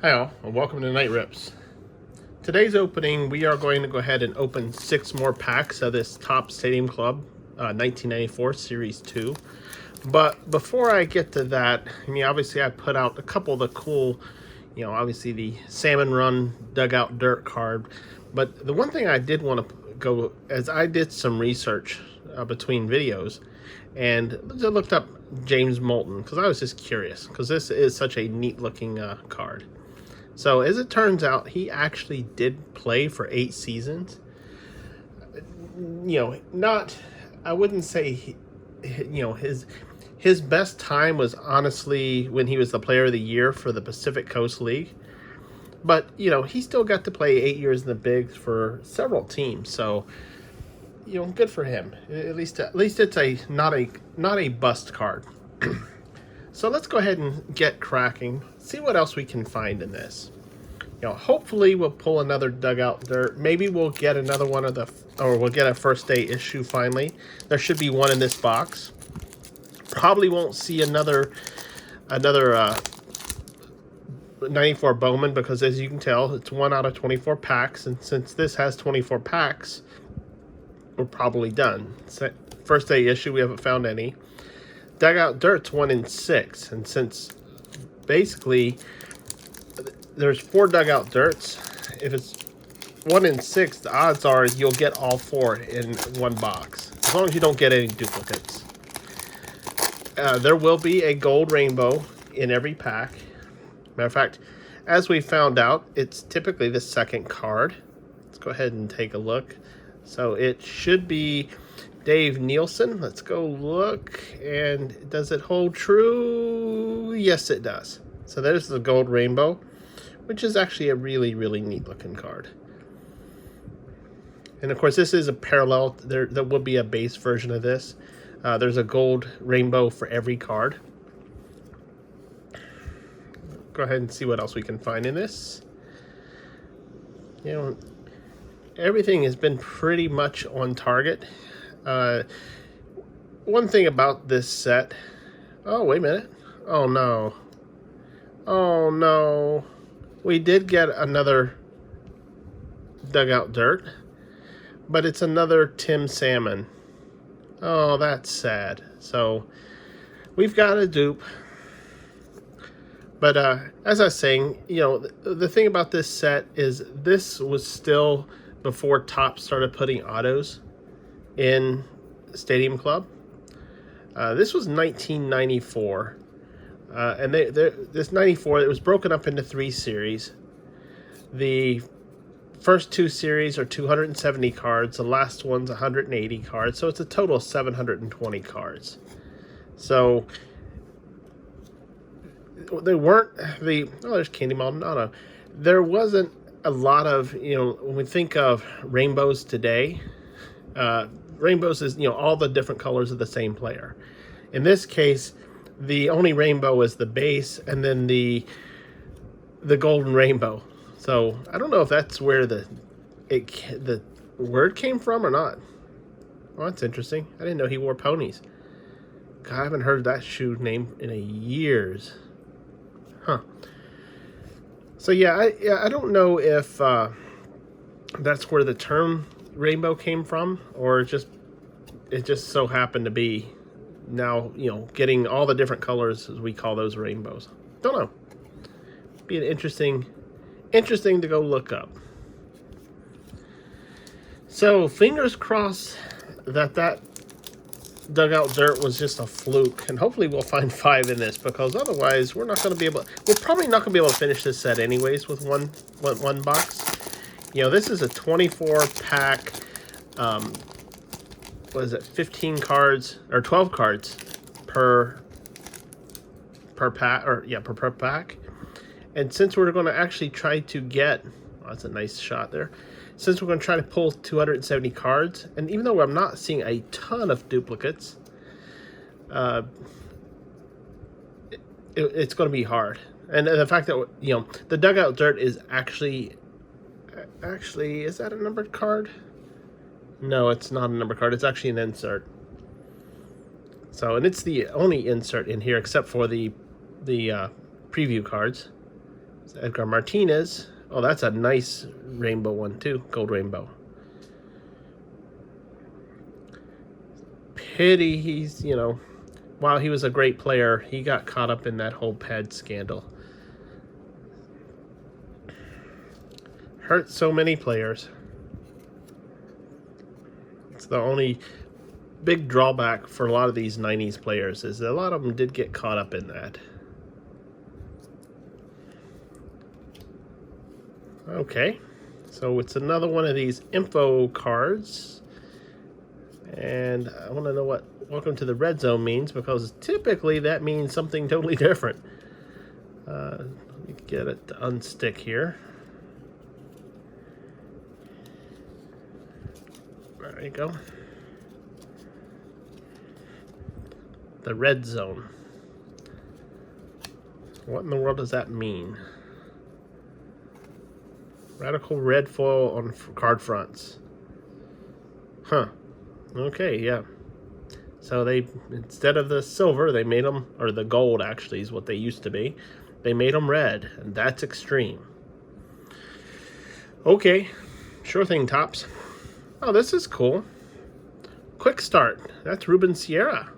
Hi all, and welcome to Night Rips. Today's opening, we are going to go ahead and open 6 more packs of this Topps Stadium Club 1994 Series 2. But before I get to that, I mean, obviously I put out a couple of the cool, obviously the Salmon Run Dugout Dirt card. But the one thing I did want to go, as I did some research between videos, and I looked up James Moulton, because I was just curious, because this is such a neat looking card. So as it turns out, he actually did play for 8 seasons. I wouldn't say, his best time was honestly when he was the Player of the Year for the Pacific Coast League. But, he still got to play 8 years in the bigs for several teams. So, good for him. At least it's not a bust card. So let's go ahead and get cracking. See what else we can find in this. Hopefully we'll pull another Dugout Dirt. Maybe we'll get another one of we'll get a first day issue finally. There should be one in this box. Probably won't see another 94 Bowman, because as you can tell, it's 1 out of 24 packs. And since this has 24 packs, we're probably done. First day issue, we haven't found any. Dugout Dirt's 1 in 6, and since basically there's 4 Dugout Dirts, if it's 1 in 6, the odds are you'll get all 4 in one box, as long as you don't get any duplicates. There will be a gold rainbow in every pack. Matter of fact, as we found out, it's typically the second card. Let's go ahead and take a look. So it should be Dave Nielsen. Let's go look. And does it hold true? Yes, it does. So there's the gold rainbow, which is actually a really, really neat looking card. And of course, this is a parallel. There will be a base version of this. There's a gold rainbow for every card. Go ahead and see what else we can find in this. Everything has been pretty much on target. One thing about this set... Oh, wait a minute. Oh, no. Oh, no. We did get another Dugout Dirt, but it's another Tim Salmon. Oh, that's sad. So, we've got a dupe. But as I was saying, the thing about this set is this was still before Topps started putting autos in Stadium Club. This was 1994. And this 94, it was broken up into 3 series. The first 2 series are 270 cards. The last one's 180 cards. So it's a total of 720 cards. So they weren't there's Candy Maldonado. There wasn't a lot of, when we think of rainbows today, rainbows is, all the different colors of the same player. In this case, the only rainbow is the base, and then the golden rainbow. So I don't know if that's where the word came from or not. Well, that's interesting. I didn't know he wore ponies. God, I haven't heard that shoe name in years. Huh. So yeah, I don't know if that's where the term rainbow came from, or it just so happened to be now, getting all the different colors, as we call those, rainbows. Don't know. Be an interesting to go look up. So fingers crossed that Dugout Dirt was just a fluke, and hopefully we'll find 5 in this, because otherwise we're probably not going to be able to finish this set anyways with one box. This is a 24 pack. What is it? 15 cards or 12 cards per pack, per pack. And since we're going to actually try to get, that's a nice shot there. Since we're going to try to pull 270 cards, and even though I'm not seeing a ton of duplicates, it's going to be hard. And the fact that, the Dugout Dirt is actually, is that a numbered card? No, it's not a numbered card. It's actually an insert. So, and it's the only insert in here except for the preview cards. It's Edgar Martinez. Oh, that's a nice rainbow one too, gold rainbow. Pity he's, while he was a great player, he got caught up in that whole ped scandal. Hurt so many players. It's the only big drawback for a lot of these 90s players is that a lot of them did get caught up in that. Okay, so it's another one of these info cards. And I want to know what welcome to the red zone means, because typically that means something totally different. Let me get it to unstick here. There you go. The red zone. What in the world does that mean? Radical red foil on card fronts. Huh. Okay, yeah. So they, instead of the silver, they made them, or the gold actually is what they used to be. They made them red, and that's extreme. Okay, sure thing, Tops. Oh, this is cool. Quick start. That's Ruben Sierra.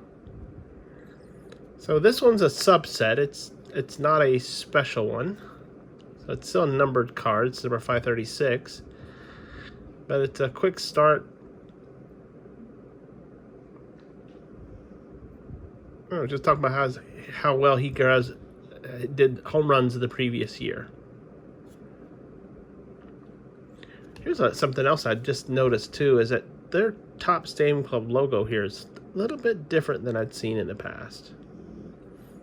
So this one's a subset. It's not a special one. So it's still numbered cards, number 536. But it's a quick start. Oh, just talking about how well he did home runs the previous year. Here's something else I just noticed too, is that their top Stadium Club logo here is a little bit different than I'd seen in the past.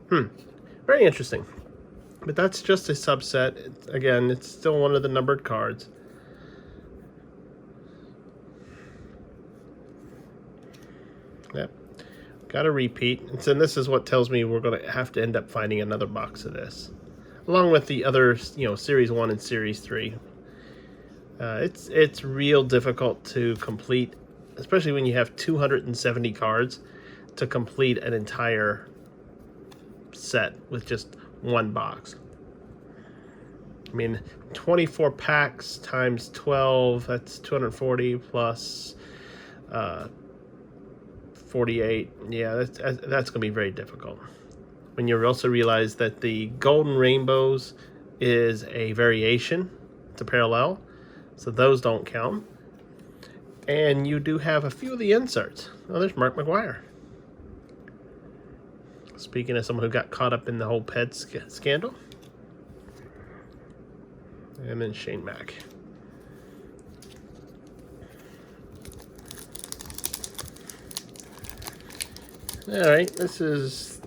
Very interesting. But that's just a subset. Again, it's still one of the numbered cards. Yep. Got a repeat. And so this is what tells me we're going to have to end up finding another box of this, along with the other, Series 1 and Series 3. It's real difficult to complete, especially when you have 270 cards, to complete an entire set with just one box. I mean, 24 packs times 12, that's 240 plus 48. Yeah, that's going to be very difficult. When you also realize that the golden rainbows is a variation, it's a parallel, so those don't count. And you do have a few of the inserts. Oh, there's Maguire. Speaking of someone who got caught up in the whole ped scandal. And then Shane Mack. All right, this is,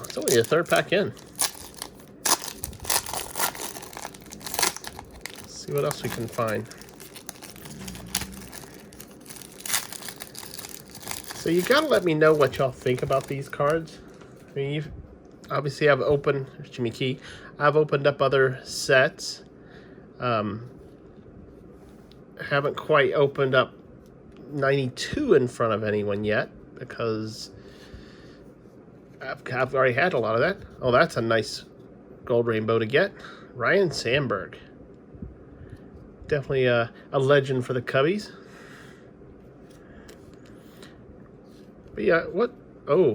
it's only a third pack in. Let's see what else we can find. So you gotta let me know what y'all think about these cards. I mean, you've obviously I've opened, there's Jimmy Key. I've opened up other sets. Haven't quite opened up 92 in front of anyone yet, because I've already had a lot of that. Oh, that's a nice gold rainbow to get. Ryan Sandberg. Definitely a legend for the Cubbies. But yeah, what? Oh,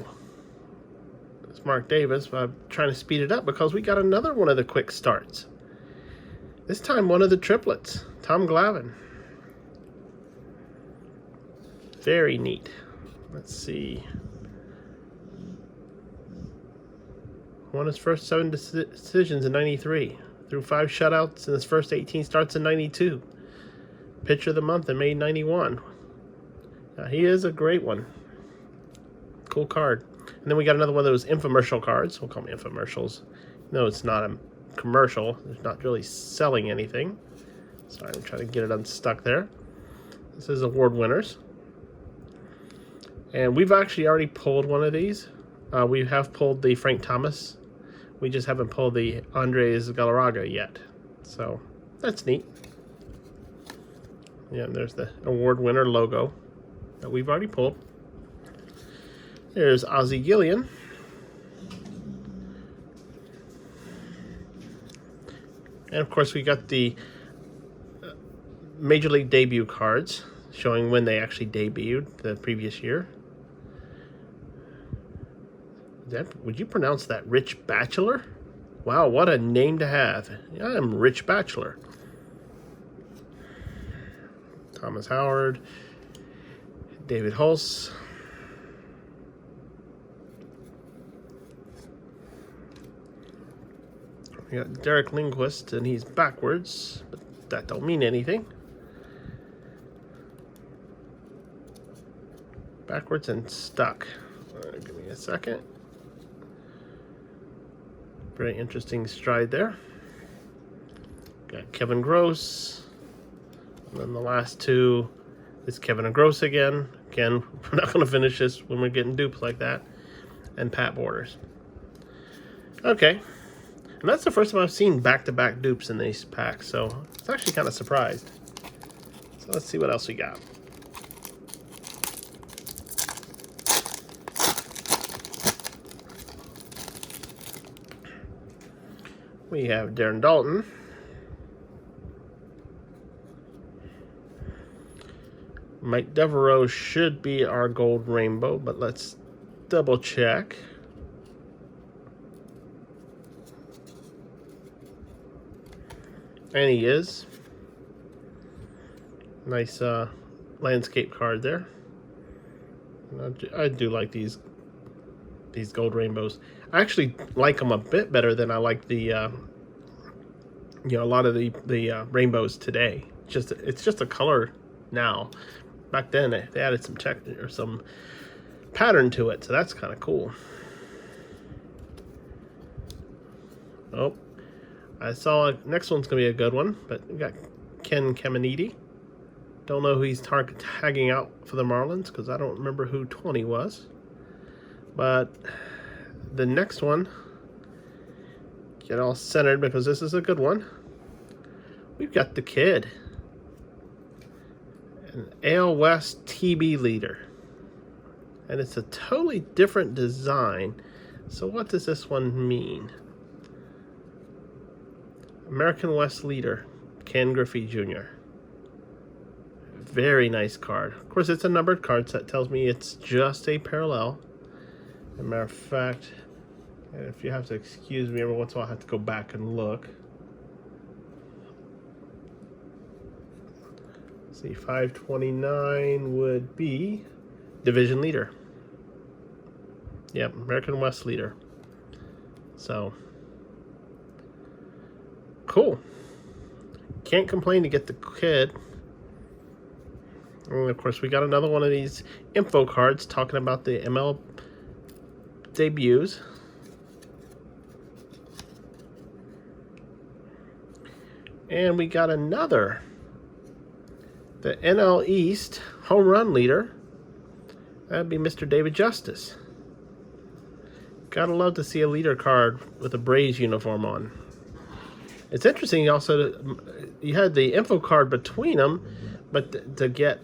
it's Mark Davis. I'm trying to speed it up because we got another one of the quick starts. This time one of the triplets, Tom Glavin. Very neat. Let's see. Won his first 7 decisions in 93. Threw 5 shutouts in his first 18 starts in 92. Pitcher of the month in May 91. He is a great one. Cool card. And then we got another one of those infomercial cards. We'll call them infomercials. No, it's not a commercial. It's not really selling anything. Sorry, I'm trying to get it unstuck there. This is award winners. And we've actually already pulled one of these. We have pulled the Frank Thomas. We just haven't pulled the Andres Galarraga yet. So that's neat. Yeah, and there's the award winner logo that we've already pulled. There's Ozzie Gillian. And of course, we got the Major League debut cards showing when they actually debuted the previous year. Would you pronounce that Rich Bachelor? Wow, what a name to have. I'm Rich Bachelor. Thomas Howard, David Hulse. We got Derek Lindquist, and he's backwards, but that don't mean anything. Backwards and stuck. Give me a second. Very interesting stride there. Got Kevin Gross. And then the last two is Kevin and Gross again. Again, we're not going to finish this when we're getting dupes like that. And Pat Borders. Okay. And that's the first time I've seen back-to-back dupes in these packs, so it's actually kind of surprised. So let's see what else we got. We have Darren Dalton. Mike Devereaux should be our gold rainbow, but let's double check. And he is. Nice landscape card there. I do like these gold rainbows. I actually like them a bit better than I like the a lot of the rainbows today. It's just a color now. Back then they added some texture or some pattern to it, so that's kind of cool. Oh, I saw next one's gonna be a good one, but we got Ken Caminiti. Don't know who he's tagging out for the Marlins because I don't remember who 20 was. But the next one, get all centered because this is a good one. We've got the Kid, an AL West TB leader, and it's a totally different design. So what does this one mean? American West leader, Ken Griffey Jr. Very nice card. Of course, it's a numbered card, so that tells me it's just a parallel. As a matter of fact, and if you have to excuse me, every once in a while I have to go back and look. Let's see, 529 would be division leader. Yep, American West leader. So, cool. Can't complain to get the Kid. And of course, we got another one of these info cards talking about the ML debuts. And we got another, the NL East home run leader. That'd be Mr. David Justice. Gotta love to see a leader card with a Braves uniform on. It's interesting also, you had the info card between them, but to get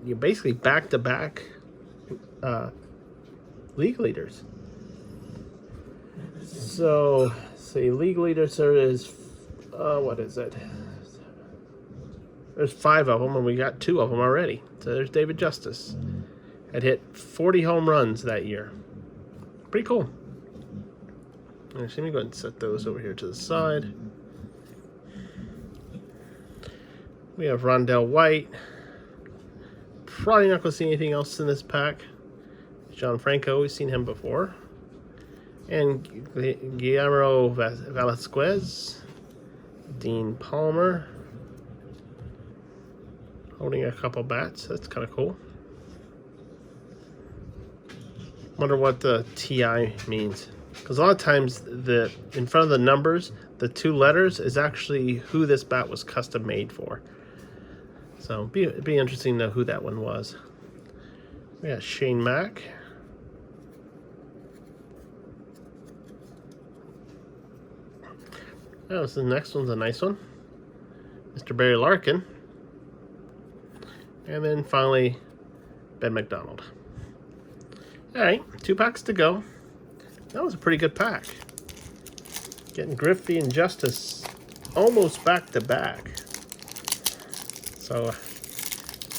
you basically back-to-back league leaders. So, see, league leaders, there is, what is it? There's 5 of them, and we got 2 of them already. So there's David Justice. Had hit 40 home runs that year. Pretty cool. Actually, let me go ahead and set those over here to the side. We have Rondell White. Probably not going to see anything else in this pack. John Franco, we've seen him before. And Guillermo Velasquez. Dean Palmer. Holding a couple bats. That's kind of cool. Wonder what the TI means. Because a lot of times, in front of the numbers, the 2 letters is actually who this bat was custom made for. So it'd be interesting to know who that one was. We got Shane Mack. Oh, so the next one's a nice one. Mr. Barry Larkin. And then finally, Ben McDonald. Alright, 2 packs to go. That was a pretty good pack. Getting Griffey and Justice almost back to back. So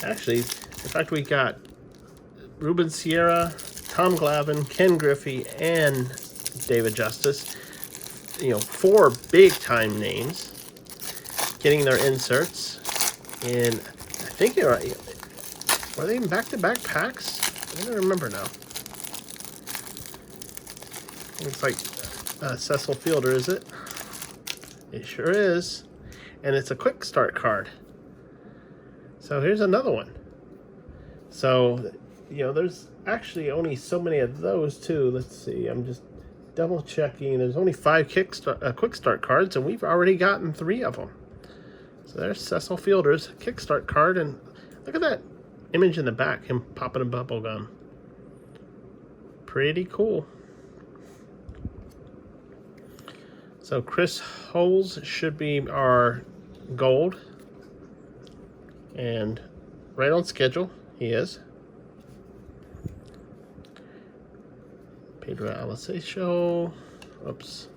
actually, in fact, we got Ruben Sierra, Tom Glavin, Ken Griffey, and David Justice. You know, 4 big-time names getting their inserts. And I think were they in back-to-back packs? I don't remember now. Looks like Cecil Fielder, is it? It sure is. And it's a quick start card. So here's another one. So, you know, there's actually only so many of those too. Let's see, I'm just double checking. There's only 5 quick start cards, and we've already gotten 3 of them. So there's Cecil Fielder's kickstart card, and look at that image in the back, him popping a bubble gum. Pretty cool. So Chris Holes should be our gold, and right on schedule he is. Pedro Alessio. Oops.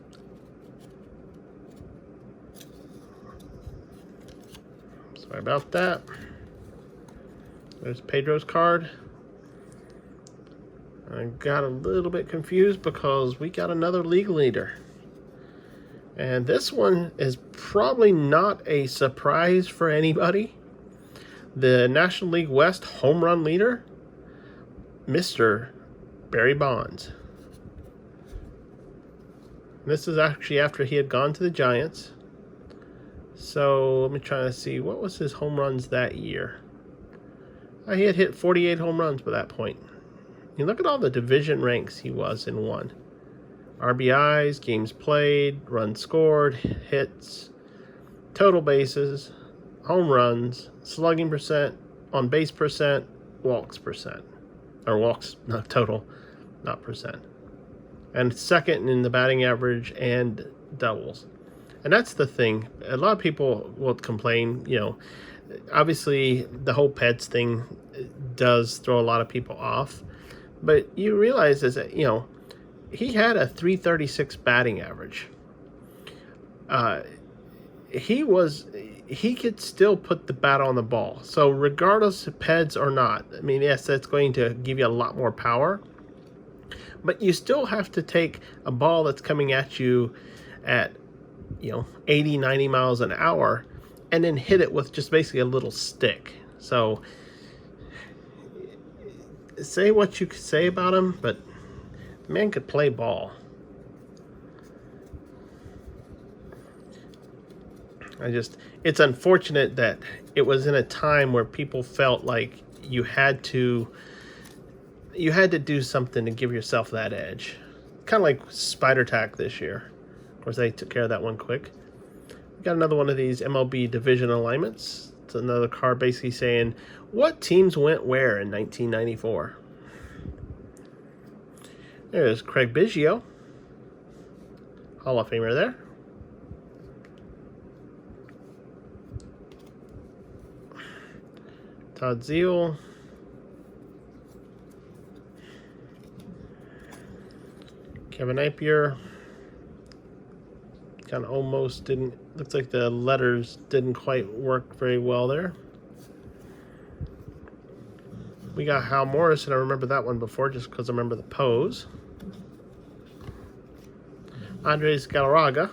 Sorry about that. There's Pedro's card. I got a little bit confused because we got another league leader. And this one is probably not a surprise for anybody. The National League West home run leader, Mr. Barry Bonds. This is actually after he had gone to the Giants. So let me try to see, what was his home runs that year? He had hit 48 home runs by that point. You look at all the division ranks he was in one. RBIs, games played, runs scored, hits, total bases, home runs, slugging percent, on base percent, walks percent. Or walks, not total, not percent. And second in the batting average and doubles. And that's the thing. A lot of people will complain, you know, obviously the whole pets thing does throw a lot of people off. But you realize is that, you know, he had a 336 batting average. He could still put the bat on the ball. So regardless of PEDs or not, I mean, yes, that's going to give you a lot more power. But you still have to take a ball that's coming at you at, you know, 80, 90 miles an hour and then hit it with just basically a little stick. So say what you could say about him, but the man could play ball. It's unfortunate that it was in a time where people felt like you had to do something to give yourself that edge. Kind of like Spider Tack this year. Of course, they took care of that one quick. We got another one of these MLB division alignments. It's another card basically saying what teams went where in 1994. There's Craig Biggio, Hall of Famer there. Todd Zeal. Kevin Napier. Kind of almost didn't, looks like the letters didn't quite work very well there. We got Hal Morris, and I remember that one before just because I remember the pose. Andres Galarraga.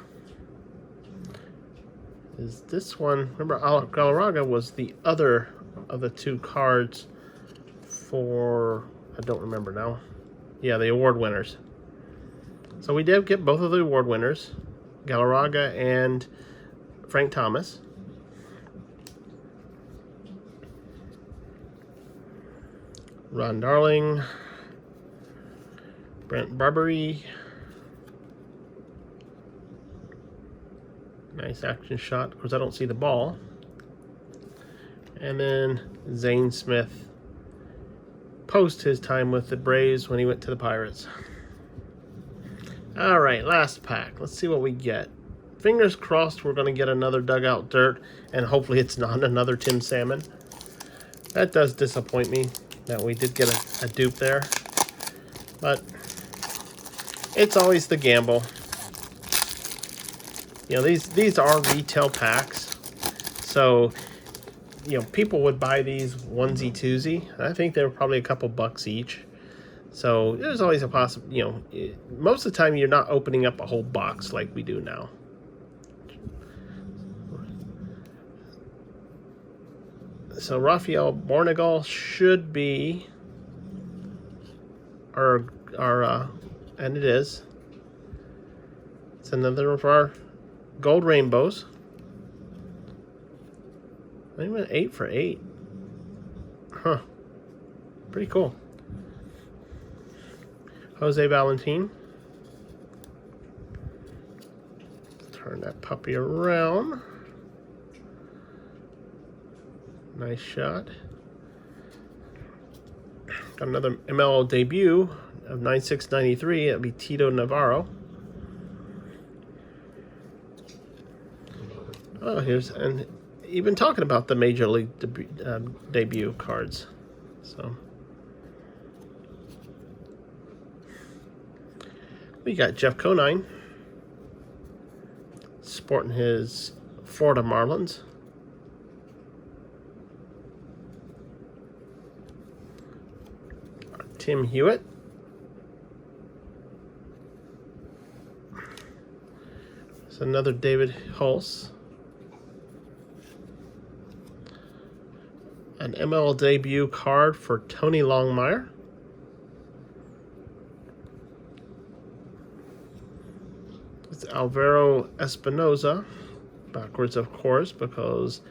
Is this one, remember Galarraga was the other of the 2 cards for, I don't remember now. Yeah, the award winners. So we did get both of the award winners, Galarraga and Frank Thomas. Ron Darling, Brent Barbary. Nice action shot. Of course, I don't see the ball. And then Zane Smith, post his time with the Braves when he went to the Pirates. All right, last pack. Let's see what we get. Fingers crossed we're going to get another Dugout Dirt, and hopefully it's not another Tim Salmon. That does disappoint me that we did get a dupe there. But it's always the gamble. You know, these are retail packs, so you know people would buy these onesie twosie. I think they were probably a couple bucks each. So there's always a possible. You know, most of the time you're not opening up a whole box like we do now. So Raphael Bornegal should be our and it is. It's another of our gold rainbows. I went 8 for 8. Huh. Pretty cool. Jose Valentin. Turn that puppy around. Nice shot. Got another ML debut of 9693. It'll be Tito Navarro. Oh, here's, and even talking about the Major League debut cards. So we got Jeff Conine sporting his Florida Marlins. Tim Hewitt. It's another David Hulse. An ML debut card for Tony Longmire. It's Alvaro Espinoza, backwards of course, because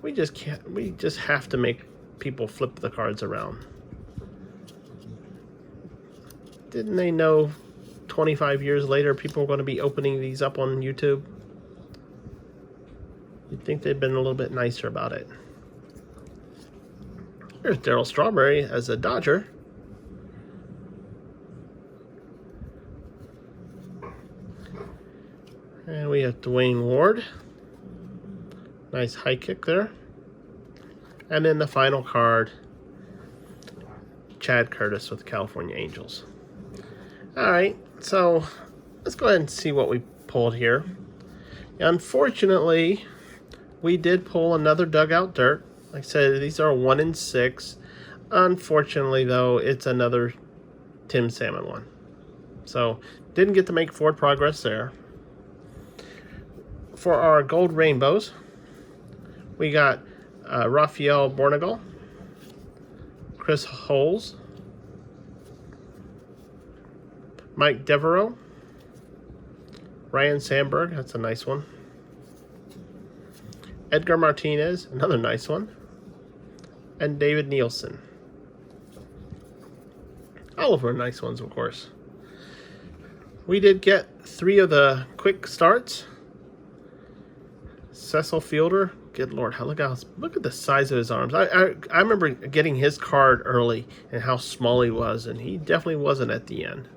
we just can't. We just have to make people flip the cards around. Didn't they know 25 years later people are going to be opening these up on YouTube? You'd think they'd been a little bit nicer about it. Here's Darryl Strawberry as a Dodger. And we have Dwayne Ward. Nice high kick there. And then the final card, Chad Curtis with the California Angels. Alright, so let's go ahead and see what we pulled here. Unfortunately, we did pull another Dugout Dirt. Like I said, these are 1 in 6. Unfortunately, though, it's another Tim Salmon one. So, didn't get to make forward progress there. For our gold rainbows, we got Raphael Bornegal, Chris Holes, Mike Devereaux, Ryan Sandberg, that's a nice one. Edgar Martinez, another nice one. And David Nielsen. All of them are nice ones, of course. We did get 3 of the quick starts. Cecil Fielder, good lord, look at the size of his arms. I remember getting his card early and how small he was, and he definitely wasn't at the end.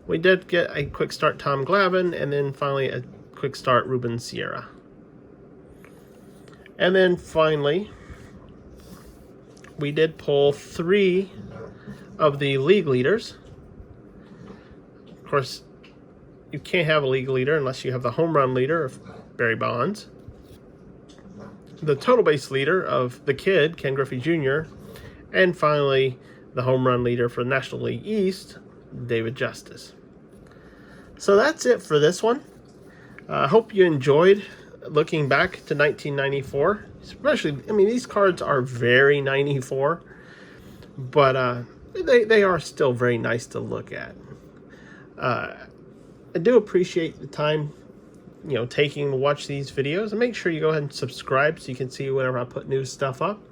We did get a quick start Tom Glavin, and then finally a quick start Ruben Sierra. And then finally, we did pull 3 of the league leaders. Of course, you can't have a league leader unless you have the home run leader of Barry Bonds, the total base leader of the Kid, Ken Griffey Jr., and finally the home run leader for the National League East, David Justice. So that's it for this one. I hope you enjoyed looking back to 1994. Especially, I mean, these cards are very 94, but they are still very nice to look at. I do appreciate the time, you know, taking to watch these videos, and make sure you go ahead and subscribe so you can see whenever I put new stuff up.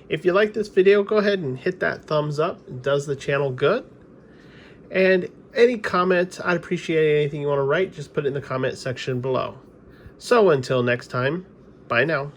If you like this video, go ahead and hit that thumbs up. It does the channel good. And any comments, I'd appreciate anything you want to write. Just put it in the comment section below. So until next time, bye now.